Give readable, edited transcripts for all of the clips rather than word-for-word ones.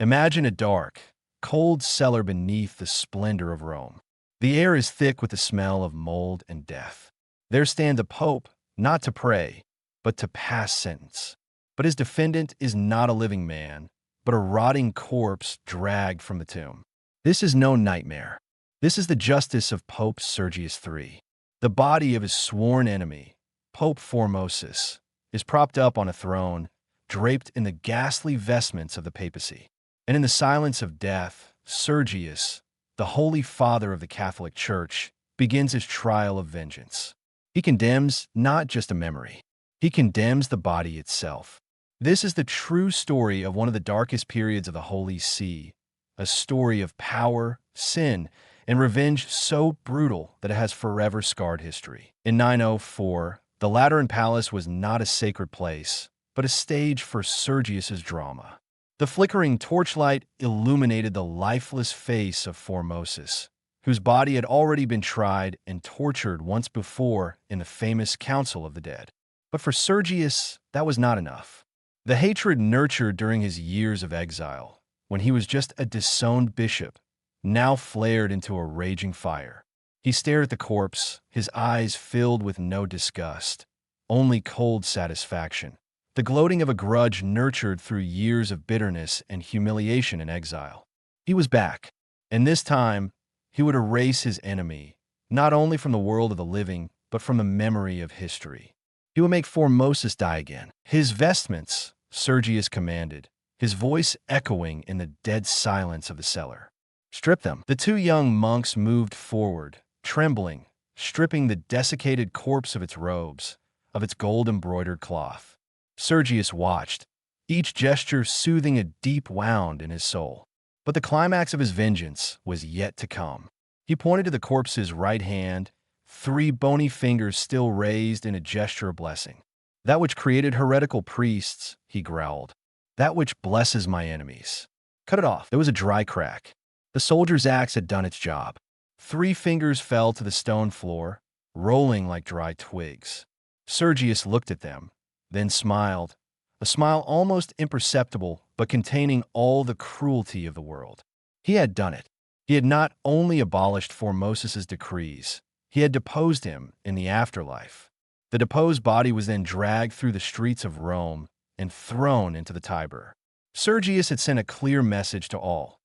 Imagine a dark, cold cellar beneath the splendor of Rome. The air is thick with the smell of mold and death. There stands a pope, not to pray, but to pass sentence. But his defendant is not a living man, but a rotting corpse dragged from the tomb. This is no nightmare. This is the justice of Pope Sergius III. The body of his sworn enemy, Pope Formosus, is propped up on a throne, draped in the ghastly vestments of the papacy. And in the silence of death, Sergius, the Holy Father of the Catholic Church, begins his trial of vengeance. He condemns not just a memory. He condemns the body itself. This is the true story of one of the darkest periods of the Holy See, a story of power, sin, and revenge so brutal that it has forever scarred history. In 904, the Lateran Palace was not a sacred place, but a stage for Sergius's drama. The flickering torchlight illuminated the lifeless face of Formosus, whose body had already been tried and tortured once before in the famous Council of the Dead. But for Sergius, that was not enough. The hatred nurtured during his years of exile, when he was just a disowned bishop, now flared into a raging fire. He stared at the corpse, his eyes filled with no disgust, only cold satisfaction, the gloating of a grudge nurtured through years of bitterness and humiliation in exile. He was back, and this time he would erase his enemy, not only from the world of the living, but from the memory of history. He would make Formosus die again. His vestments, Sergius commanded, his voice echoing in the dead silence of the cellar. Strip them. The two young monks moved forward, trembling, stripping the desiccated corpse of its robes, of its gold-embroidered cloth. Sergius watched, each gesture soothing a deep wound in his soul. But the climax of his vengeance was yet to come. He pointed to the corpse's right hand, 3 bony fingers still raised in a gesture of blessing. "That which created heretical priests," he growled. "That which blesses my enemies. Cut it off." There was a dry crack. The soldier's axe had done its job. 3 fingers fell to the stone floor, rolling like dry twigs. Sergius looked at them, then smiled, a smile almost imperceptible but containing all the cruelty of the world. He had done it. He had not only abolished Formosus's decrees, he had deposed him in the afterlife. The deposed body was then dragged through the streets of Rome and thrown into the Tiber. Sergius had sent a clear message to all.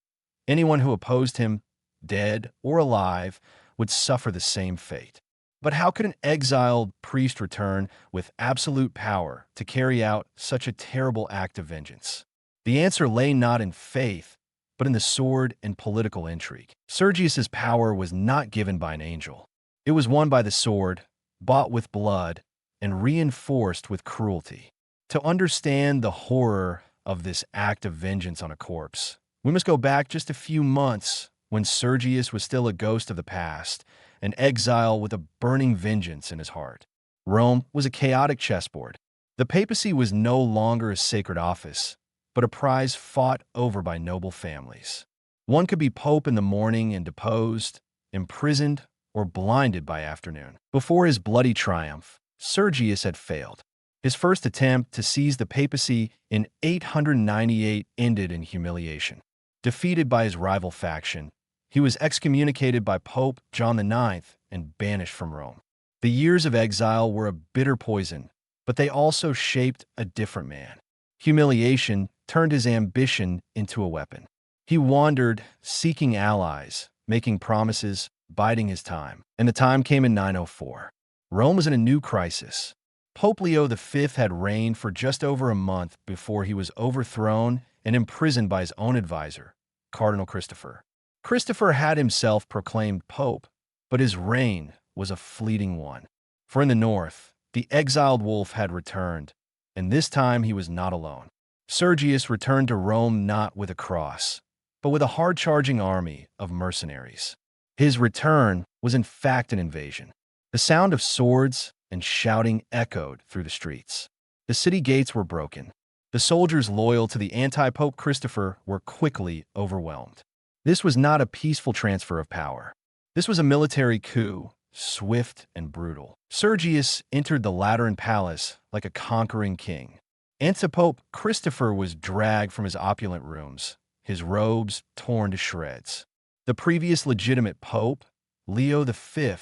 Anyone who opposed him, dead or alive, would suffer the same fate. But how could an exiled priest return with absolute power to carry out such a terrible act of vengeance? The answer lay not in faith, but in the sword and political intrigue. Sergius's power was not given by an angel. It was won by the sword, bought with blood, and reinforced with cruelty. To understand the horror of this act of vengeance on a corpse, we must go back just a few months when Sergius was still a ghost of the past, an exile with a burning vengeance in his heart. Rome was a chaotic chessboard. The papacy was no longer a sacred office, but a prize fought over by noble families. One could be pope in the morning and deposed, imprisoned, or blinded by afternoon. Before his bloody triumph, Sergius had failed. His first attempt to seize the papacy in 898 ended in humiliation. Defeated by his rival faction, he was excommunicated by Pope John IX and banished from Rome. The years of exile were a bitter poison, but they also shaped a different man. Humiliation turned his ambition into a weapon. He wandered, seeking allies, making promises, biding his time. And the time came in 904. Rome was in a new crisis. Pope Leo V had reigned for just over a month before he was overthrown and imprisoned by his own advisor, Cardinal Christopher. Christopher had himself proclaimed pope, but his reign was a fleeting one. For in the north, the exiled wolf had returned, and this time he was not alone. Sergius returned to Rome not with a cross, but with a hard-charging army of mercenaries. His return was in fact an invasion. The sound of swords and shouting echoed through the streets. The city gates were broken. The soldiers loyal to the anti-Pope Christopher were quickly overwhelmed. This was not a peaceful transfer of power. This was a military coup, swift and brutal. Sergius entered the Lateran Palace like a conquering king. Anti-Pope Christopher was dragged from his opulent rooms, his robes torn to shreds. The previous legitimate pope, Leo V,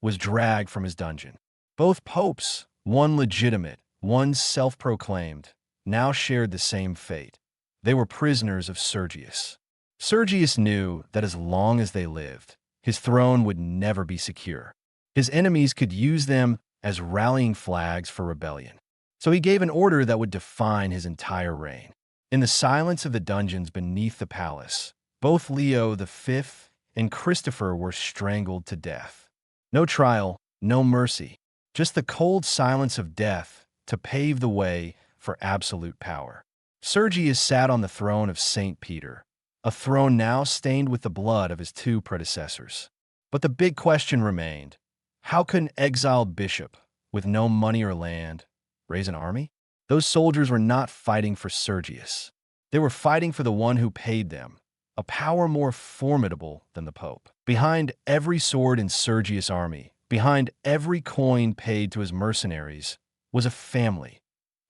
was dragged from his dungeon. Both popes, one legitimate, one self-proclaimed, now shared the same fate. They were prisoners of Sergius. Sergius knew that as long as they lived, his throne would never be secure. His enemies could use them as rallying flags for rebellion. So he gave an order that would define his entire reign. In the silence of the dungeons beneath the palace, both Leo V and Christopher were strangled to death. No trial, no mercy, just the cold silence of death to pave the way for absolute power. Sergius sat on the throne of St. Peter, a throne now stained with the blood of his two predecessors. But the big question remained: how could an exiled bishop, with no money or land, raise an army? Those soldiers were not fighting for Sergius. They were fighting for the one who paid them, a power more formidable than the Pope. Behind every sword in Sergius' army, behind every coin paid to his mercenaries, was a family,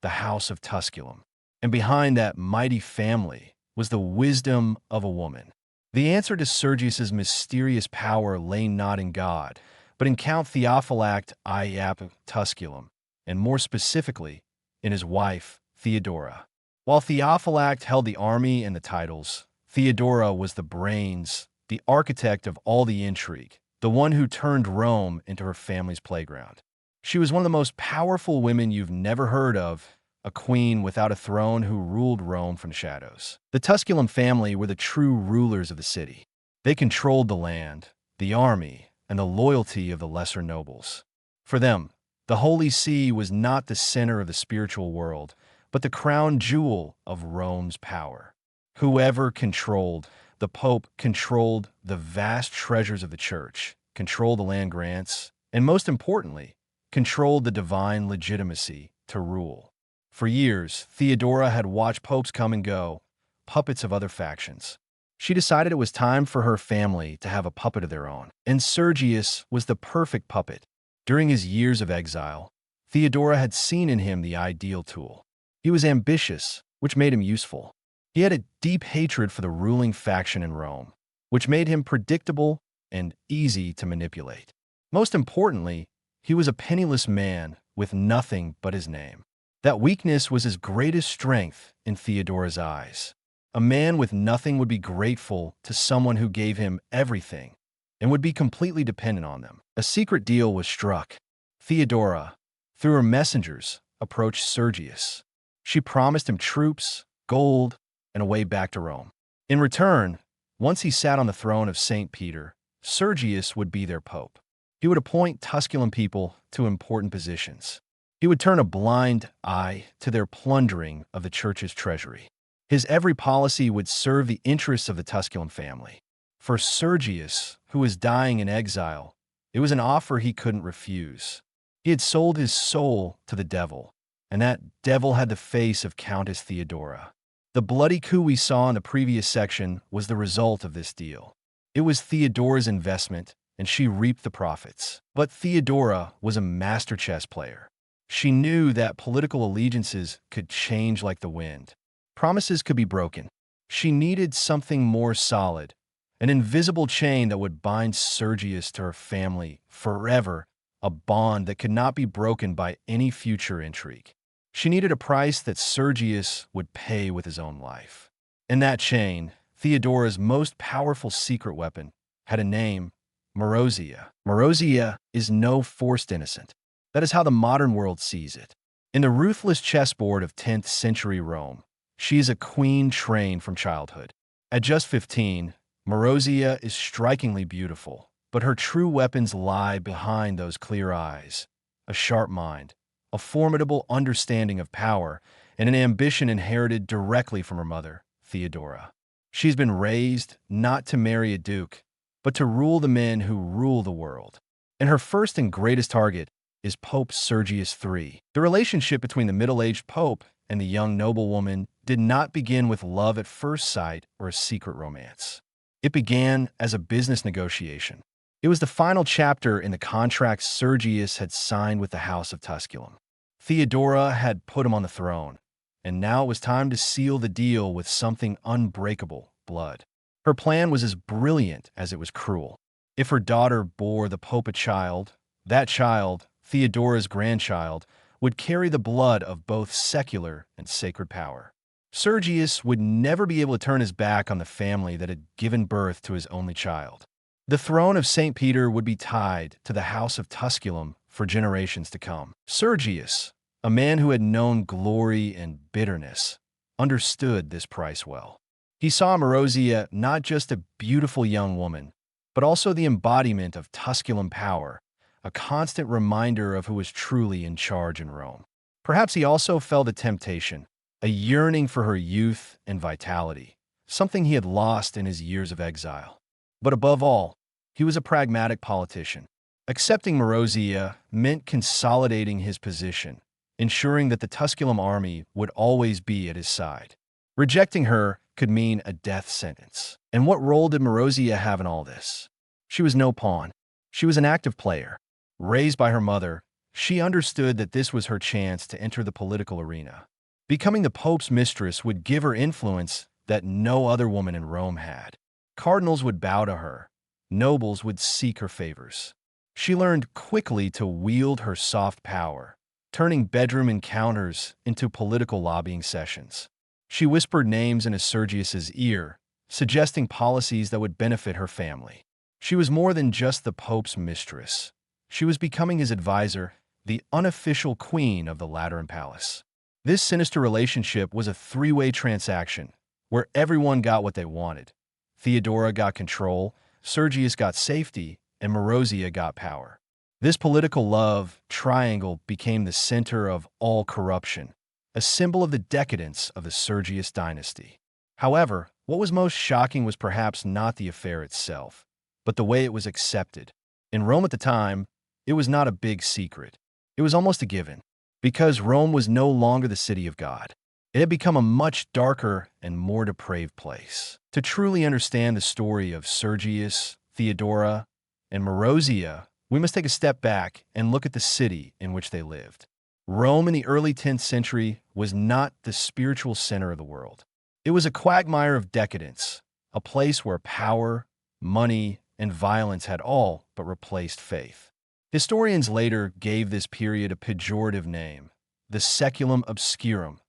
the House of Tusculum. And behind that mighty family was the wisdom of a woman. The answer to Sergius's mysterious power lay not in God, but in Count Theophylact I Tusculum, and more specifically, in his wife, Theodora. While Theophylact held the army and the titles, Theodora was the brains, the architect of all the intrigue, the one who turned Rome into her family's playground. She was one of the most powerful women you've never heard of, a queen without a throne who ruled Rome from the shadows. The Tusculum family were the true rulers of the city. They controlled the land, the army, and the loyalty of the lesser nobles. For them, the Holy See was not the center of the spiritual world, but the crown jewel of Rome's power. Whoever controlled, the Pope controlled the vast treasures of the church, controlled the land grants, and most importantly, controlled the divine legitimacy to rule. For years, Theodora had watched popes come and go, puppets of other factions. She decided it was time for her family to have a puppet of their own, and Sergius was the perfect puppet. During his years of exile, Theodora had seen in him the ideal tool. He was ambitious, which made him useful. He had a deep hatred for the ruling faction in Rome, which made him predictable and easy to manipulate. Most importantly, he was a penniless man with nothing but his name. That weakness was his greatest strength in Theodora's eyes. A man with nothing would be grateful to someone who gave him everything and would be completely dependent on them. A secret deal was struck. Theodora, through her messengers, approached Sergius. She promised him troops, gold, and a way back to Rome. In return, once he sat on the throne of St. Peter, Sergius would be their pope. He would appoint Tusculan people to important positions. He would turn a blind eye to their plundering of the church's treasury. His every policy would serve the interests of the Tusculan family. For Sergius, who was dying in exile, it was an offer he couldn't refuse. He had sold his soul to the devil, and that devil had the face of Countess Theodora. The bloody coup we saw in the previous section was the result of this deal. It was Theodora's investment, and she reaped the profits. But Theodora was a master chess player. She knew that political allegiances could change like the wind. Promises could be broken. She needed something more solid, an invisible chain that would bind Sergius to her family forever, a bond that could not be broken by any future intrigue. She needed a price that Sergius would pay with his own life. In that chain, Theodora's most powerful secret weapon had a name: Marozia. Marozia is no forced innocent. That is how the modern world sees it. In the ruthless chessboard of 10th century Rome, she is a queen trained from childhood. At just 15, Marozia is strikingly beautiful, but her true weapons lie behind those clear eyes: a sharp mind, a formidable understanding of power, and an ambition inherited directly from her mother, Theodora. She's been raised not to marry a duke, but to rule the men who rule the world. And her first and greatest target is Pope Sergius III. The relationship between the middle-aged pope and the young noblewoman did not begin with love at first sight or a secret romance. It began as a business negotiation. It was the final chapter in the contract Sergius had signed with the House of Tusculum. Theodora had put him on the throne, and now it was time to seal the deal with something unbreakable, blood. Her plan was as brilliant as it was cruel. If her daughter bore the Pope a child, that child, Theodora's grandchild, would carry the blood of both secular and sacred power. Sergius would never be able to turn his back on the family that had given birth to his only child. The throne of St. Peter would be tied to the house of Tusculum for generations to come. Sergius, a man who had known glory and bitterness, understood this price well. He saw Marozia not just a beautiful young woman, but also the embodiment of Tusculan power, a constant reminder of who was truly in charge in Rome. Perhaps he also felt a temptation, a yearning for her youth and vitality, something he had lost in his years of exile. But above all, he was a pragmatic politician. Accepting Marozia meant consolidating his position, ensuring that the Tusculum army would always be at his side. Rejecting her could mean a death sentence. And what role did Marozia have in all this? She was no pawn. She was an active player. Raised by her mother, she understood that this was her chance to enter the political arena. Becoming the Pope's mistress would give her influence that no other woman in Rome had. Cardinals would bow to her. Nobles would seek her favors. She learned quickly to wield her soft power, turning bedroom encounters into political lobbying sessions. She whispered names into Sergius's ear, suggesting policies that would benefit her family. She was more than just the Pope's mistress. She was becoming his advisor, the unofficial queen of the Lateran Palace. This sinister relationship was a three-way transaction, where everyone got what they wanted. Theodora got control, Sergius got safety, and Marozia got power. This political love triangle became the center of all corruption, a symbol of the decadence of the Sergius dynasty. However, what was most shocking was perhaps not the affair itself, but the way it was accepted. In Rome at the time, it was not a big secret. It was almost a given, because Rome was no longer the city of God. It had become a much darker and more depraved place. To truly understand the story of Sergius, Theodora, and Marozia, we must take a step back and look at the city in which they lived. Rome in the early 10th century was not the spiritual center of the world. It was a quagmire of decadence, a place where power, money, and violence had all but replaced faith. Historians later gave this period a pejorative name, the Saeculum Obscurum,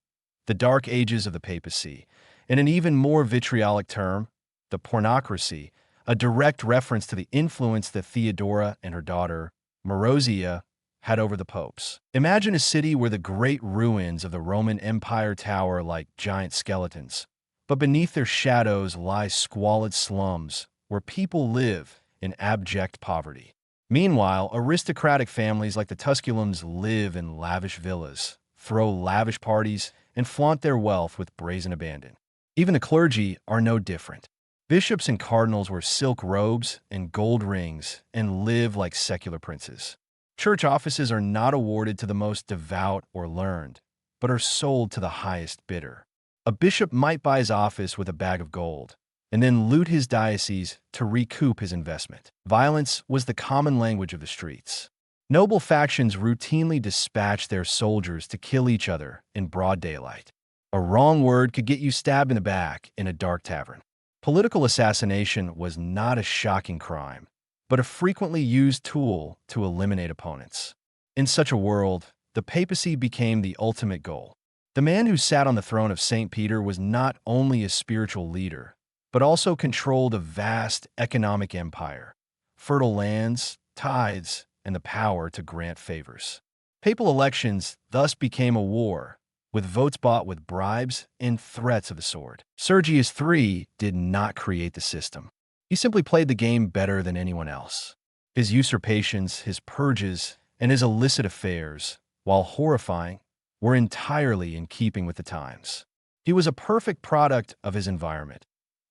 the Dark Ages of the papacy, and an even more vitriolic term, the Pornocracy, a direct reference to the influence that Theodora and her daughter, Marozia, had over the popes. Imagine a city where the great ruins of the Roman Empire tower like giant skeletons, but beneath their shadows lie squalid slums where people live in abject poverty. Meanwhile, aristocratic families like the Tusculums live in lavish villas, throw lavish parties, and flaunt their wealth with brazen abandon. Even the clergy are no different. Bishops and cardinals wear silk robes and gold rings and live like secular princes. Church offices are not awarded to the most devout or learned, but are sold to the highest bidder. A bishop might buy his office with a bag of gold, and then loot his diocese to recoup his investment. Violence was the common language of the streets. Noble factions routinely dispatched their soldiers to kill each other in broad daylight. A wrong word could get you stabbed in the back in a dark tavern. Political assassination was not a shocking crime, but a frequently used tool to eliminate opponents. In such a world, the papacy became the ultimate goal. The man who sat on the throne of St. Peter was not only a spiritual leader, but also controlled a vast economic empire, fertile lands, tithes, and the power to grant favors. Papal elections thus became a war, with votes bought with bribes and threats of the sword. Sergius III did not create the system. He simply played the game better than anyone else. His usurpations, his purges, and his illicit affairs, while horrifying, were entirely in keeping with the times. He was a perfect product of his environment,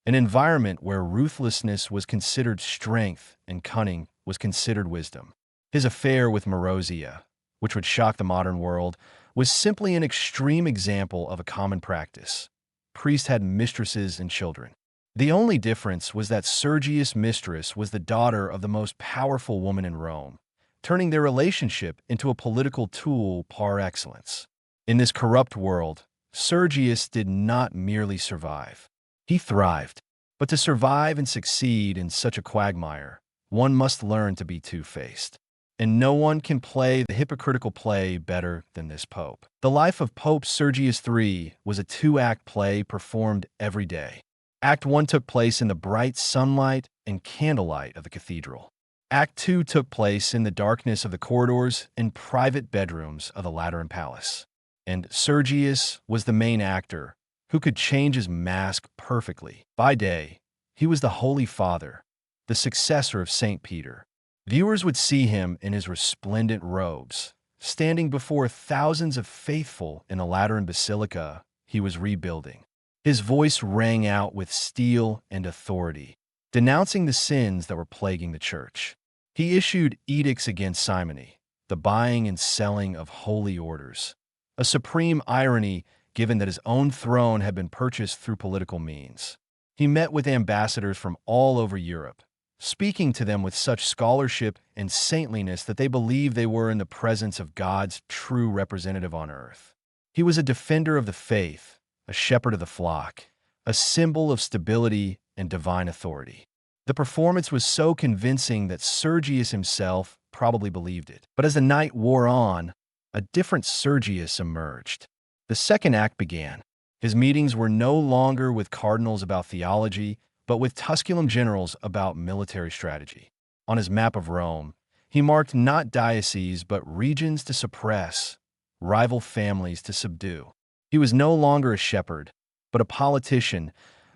an environment where ruthlessness was considered strength and cunning was considered wisdom. His affair with Marozia, which would shock the modern world, was simply an extreme example of a common practice. Priests had mistresses and children. The only difference was that Sergius' mistress was the daughter of the most powerful woman in Rome, turning their relationship into a political tool par excellence. In this corrupt world, Sergius did not merely survive. He thrived. But to survive and succeed in such a quagmire, one must learn to be two-faced. And no one can play the hypocritical play better than this pope. The life of Pope Sergius III was a two-act play performed every day. Act 1 took place in the bright sunlight and candlelight of the cathedral. Act 2 took place in the darkness of the corridors and private bedrooms of the Lateran Palace. And Sergius was the main actor, who could change his mask perfectly. By day, he was the Holy Father, the successor of St. Peter. Viewers would see him in his resplendent robes, standing before thousands of faithful in the Lateran Basilica he was rebuilding. His voice rang out with steel and authority, denouncing the sins that were plaguing the church. He issued edicts against simony, the buying and selling of holy orders, a supreme irony given that his own throne had been purchased through political means. He met with ambassadors from all over Europe, speaking to them with such scholarship and saintliness that they believed they were in the presence of God's true representative on earth. He was a defender of the faith, a shepherd of the flock, a symbol of stability and divine authority. The performance was so convincing that Sergius himself probably believed it. But as the night wore on, a different Sergius emerged. The second act began. His meetings were no longer with cardinals about theology, but with Tusculan generals about military strategy. On his map of Rome, he marked not dioceses but regions to suppress, rival families to subdue. He was no longer a shepherd, but a politician,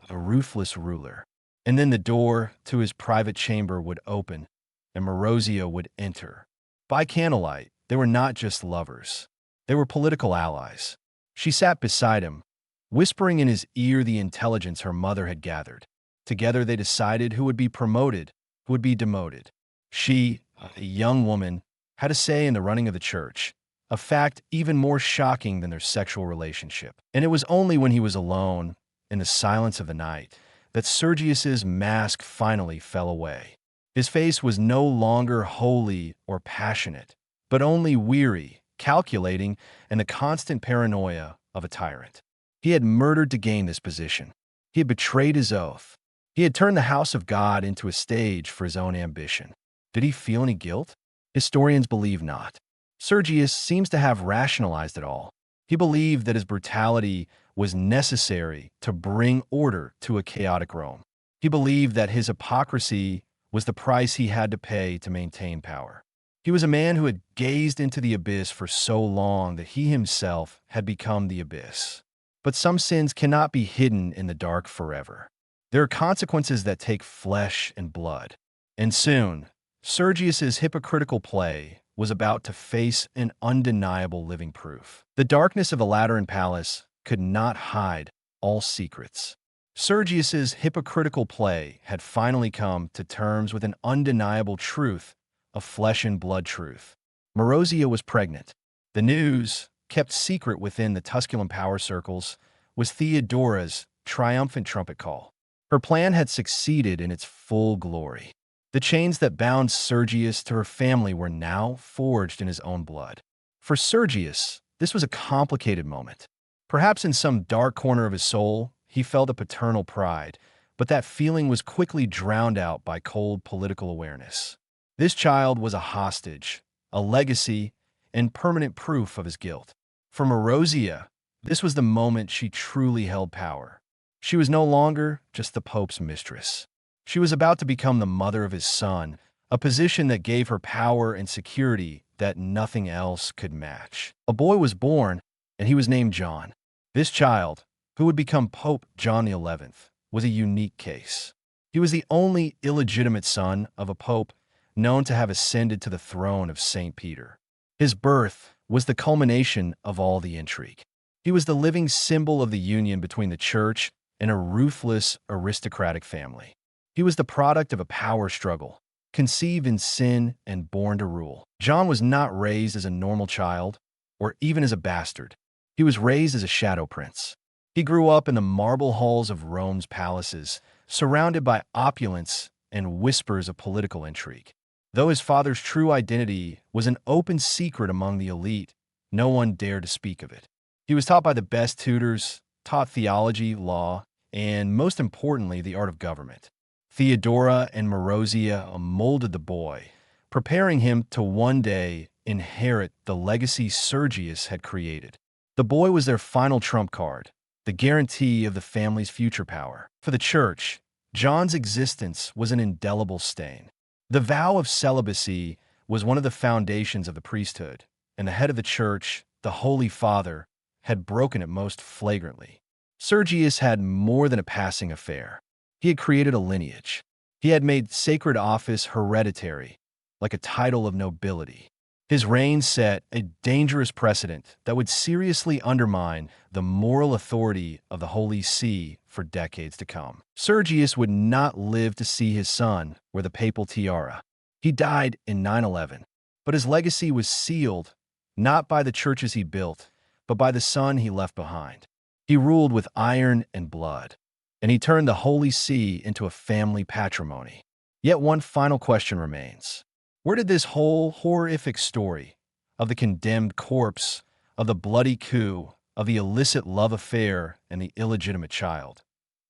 a ruthless ruler. And then the door to his private chamber would open, and Marozia would enter. By candlelight, they were not just lovers. They were political allies. She sat beside him, whispering in his ear the intelligence her mother had gathered. Together they decided who would be promoted, who would be demoted. She, a young woman, had a say in the running of the church, a fact even more shocking than their sexual relationship. And it was only when he was alone, in the silence of the night, that Sergius's mask finally fell away. His face was no longer holy or passionate, but only weary, calculating, and the constant paranoia of a tyrant. He had murdered to gain this position. He had betrayed his oath. He had turned the house of God into a stage for his own ambition. Did he feel any guilt? Historians believe not. Sergius seems to have rationalized it all. He believed that his brutality was necessary to bring order to a chaotic Rome. He believed that his hypocrisy was the price he had to pay to maintain power. He was a man who had gazed into the abyss for so long that he himself had become the abyss. But some sins cannot be hidden in the dark forever. There are consequences that take flesh and blood. And soon, Sergius's hypocritical play was about to face an undeniable living proof. The darkness of the Lateran Palace could not hide all secrets. Sergius's hypocritical play had finally come to terms with an undeniable truth, a flesh and blood truth. Marozia was pregnant. The news, kept secret within the Tusculan power circles, was Theodora's triumphant trumpet call. Her plan had succeeded in its full glory. The chains that bound Sergius to her family were now forged in his own blood. For Sergius, this was a complicated moment. Perhaps in some dark corner of his soul, he felt a paternal pride, but that feeling was quickly drowned out by cold political awareness. This child was a hostage, a legacy, and permanent proof of his guilt. For Marozia, this was the moment she truly held power. She was no longer just the Pope's mistress. She was about to become the mother of his son, a position that gave her power and security that nothing else could match. A boy was born, and he was named John. This child, who would become Pope John XI, was a unique case. He was the only illegitimate son of a pope known to have ascended to the throne of St. Peter. His birth was the culmination of all the intrigue. He was the living symbol of the union between the church and a ruthless aristocratic family. He was the product of a power struggle, conceived in sin and born to rule. John was not raised as a normal child, or even as a bastard. He was raised as a shadow prince. He grew up in the marble halls of Rome's palaces, surrounded by opulence and whispers of political intrigue. Though his father's true identity was an open secret among the elite, no one dared to speak of it. He was taught by the best tutors, taught theology, law, and, most importantly, the art of government. Theodora and Marozia molded the boy, preparing him to one day inherit the legacy Sergius had created. The boy was their final trump card, the guarantee of the family's future power. For the Church, John's existence was an indelible stain. The vow of celibacy was one of the foundations of the priesthood, and the head of the Church, the Holy Father, had broken it most flagrantly. Sergius had more than a passing affair. He had created a lineage. He had made sacred office hereditary, like a title of nobility. His reign set a dangerous precedent that would seriously undermine the moral authority of the Holy See for decades to come. Sergius would not live to see his son wear the papal tiara. He died in 911, but his legacy was sealed not by the churches he built, but by the son he left behind. He ruled with iron and blood, and he turned the Holy See into a family patrimony. Yet one final question remains. Where did this whole horrific story of the condemned corpse, of the bloody coup, of the illicit love affair, and the illegitimate child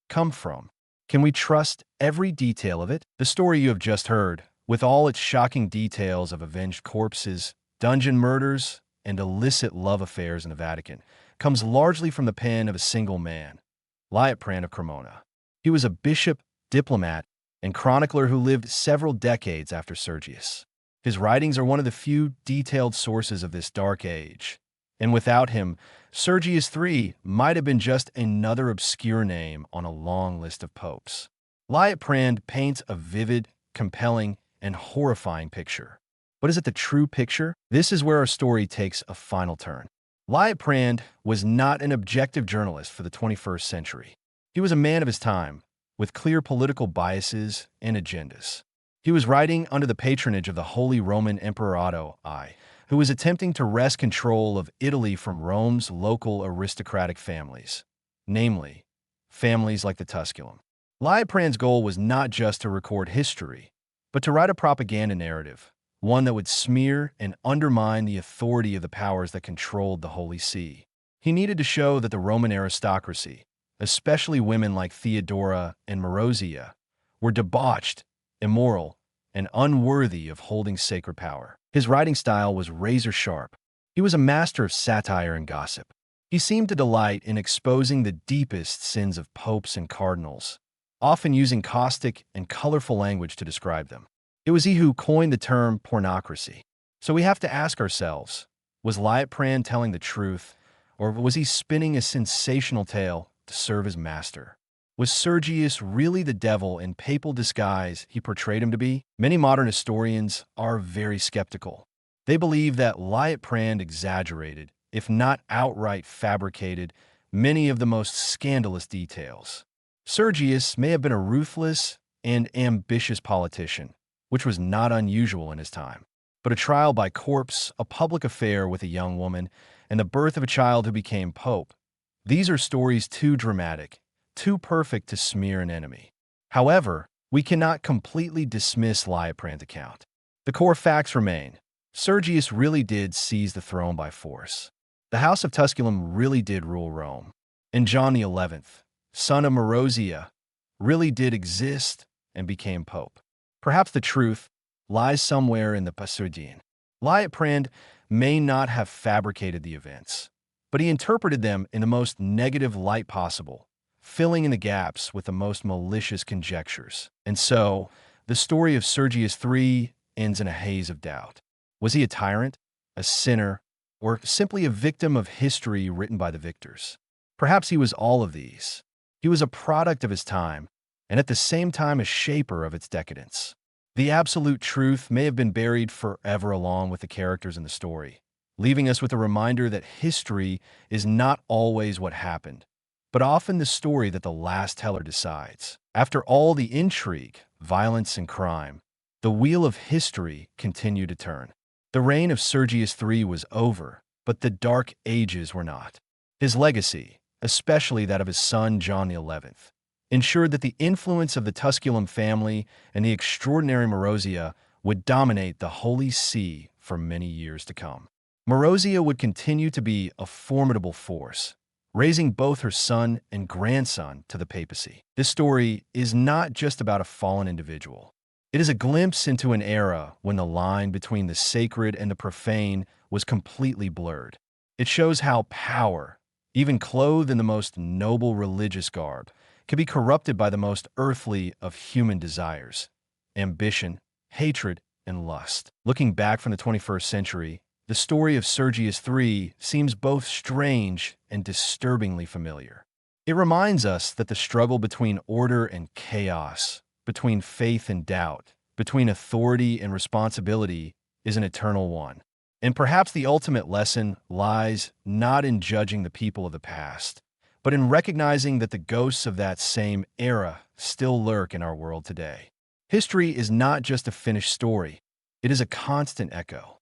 come from? Can we trust every detail of it? The story you have just heard, with all its shocking details of avenged corpses, dungeon murders, and illicit love affairs in the Vatican, comes largely from the pen of a single man, Liutprand of Cremona. He was a bishop, diplomat, and chronicler who lived several decades after Sergius. His writings are one of the few detailed sources of this dark age, and without him, Sergius III might have been just another obscure name on a long list of popes. Liutprand paints a vivid, compelling, and horrifying picture. But is it the true picture? This is where our story takes a final turn. Liutprand was not an objective journalist for the 21st century. He was a man of his time, with clear political biases and agendas. He was writing under the patronage of the Holy Roman Emperor Otto I, who was attempting to wrest control of Italy from Rome's local aristocratic families, namely, families like the Tusculum. Liutprand's goal was not just to record history, but to write a propaganda narrative, one that would smear and undermine the authority of the powers that controlled the Holy See. He needed to show that the Roman aristocracy, especially women like Theodora and Marozia, were debauched, immoral, and unworthy of holding sacred power. His writing style was razor-sharp. He was a master of satire and gossip. He seemed to delight in exposing the deepest sins of popes and cardinals, often using caustic and colorful language to describe them. It was he who coined the term pornocracy. So we have to ask ourselves, was Liutprand telling the truth, or was he spinning a sensational tale to serve his master? Was Sergius really the devil in papal disguise he portrayed him to be? Many modern historians are very skeptical. They believe that Liutprand exaggerated, if not outright fabricated, many of the most scandalous details. Sergius may have been a ruthless and ambitious politician, which was not unusual in his time. But a trial by corpse, a public affair with a young woman, and the birth of a child who became pope, these are stories too dramatic, too perfect to smear an enemy. However, we cannot completely dismiss Liutprand's account. The core facts remain. Sergius really did seize the throne by force. The House of Tusculum really did rule Rome. And John XI, son of Marozia, really did exist and became pope. Perhaps the truth lies somewhere in the Pasudine. Liutprand may not have fabricated the events, but he interpreted them in the most negative light possible, filling in the gaps with the most malicious conjectures. And so, the story of Sergius III ends in a haze of doubt. Was he a tyrant, a sinner, or simply a victim of history written by the victors? Perhaps he was all of these. He was a product of his time, and at the same time a shaper of its decadence. The absolute truth may have been buried forever along with the characters in the story, leaving us with a reminder that history is not always what happened, but often the story that the last teller decides. After all the intrigue, violence, and crime, the wheel of history continued to turn. The reign of Sergius III was over, but the Dark Ages were not. His legacy, especially that of his son John XI, ensured that the influence of the Tusculum family and the extraordinary Marozia would dominate the Holy See for many years to come. Marozia would continue to be a formidable force, raising both her son and grandson to the papacy. This story is not just about a fallen individual. It is a glimpse into an era when the line between the sacred and the profane was completely blurred. It shows how power, even clothed in the most noble religious garb, can be corrupted by the most earthly of human desires: ambition, hatred, and lust. Looking back from the 21st century, the story of Sergius III seems both strange and disturbingly familiar. It reminds us that the struggle between order and chaos, between faith and doubt, between authority and responsibility is an eternal one. And perhaps the ultimate lesson lies not in judging the people of the past, but in recognizing that the ghosts of that same era still lurk in our world today. History is not just a finished story, it is a constant echo.